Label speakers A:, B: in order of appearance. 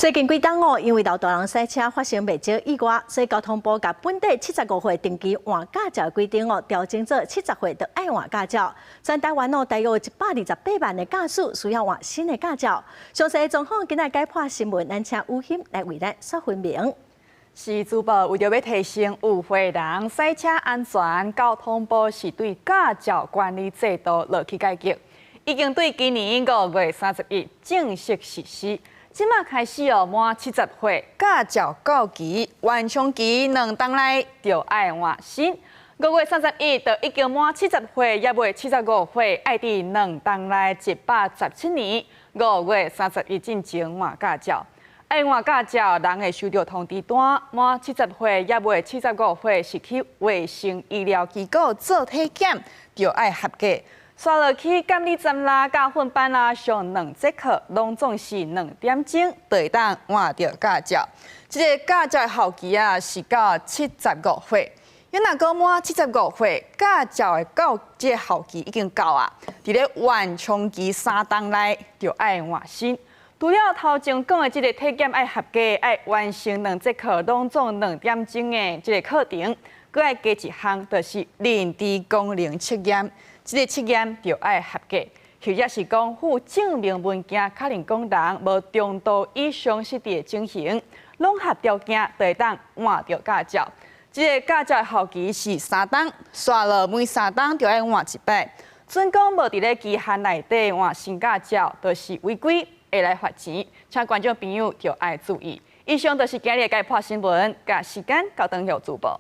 A: 最近幾檔因為老大人塞車發生未少意外，所以交通部甲本地75歲定期換駕照規定調整做70歲就愛換駕照。全台灣大約有128萬的駕駛需要換新的駕照。詳細狀況今日解破新聞，咱請吳欣來為咱說分明。
B: 是主播為着要提升有會人塞車安全，交通部是對駕照管理制度落去改革，已經對今年5月30日正式實施。即馬開始滿70歲駕照到期，完成期2檔內就愛換新。5月30日就已經滿70歲，也未75歲，愛佇2檔內117年5月30日進前換駕照。愛換駕照人會收到通知單，滿70歲也未75歲，是去衛生醫療機構做體檢，就愛合格。刷落去監理站啦、教訓班啦，上2節課，攏總是2點鐘，就會當換到駕照。這個駕照效期是到75歲。因若講滿75歲，駕照的到這個效期已經到啊，佇咧完成期3檔內就愛換新。除了頭前講的這個體檢愛合格，愛完成2節課，攏總2點鐘的這個課程，閣愛加一項，就是臨時功能測驗。這個測驗就愛合格，或者是講附證明文件，確認講人無中度以上失智的情形，綜合條件就會當換到駕照。這個駕照的效期是3檔，刷了每3檔就要換1擺。準講無佇咧期限內底換新駕照，就是違規會來罰錢，請觀眾朋友就愛注意。以上就是今日的解破新聞，甲時間交等由主播。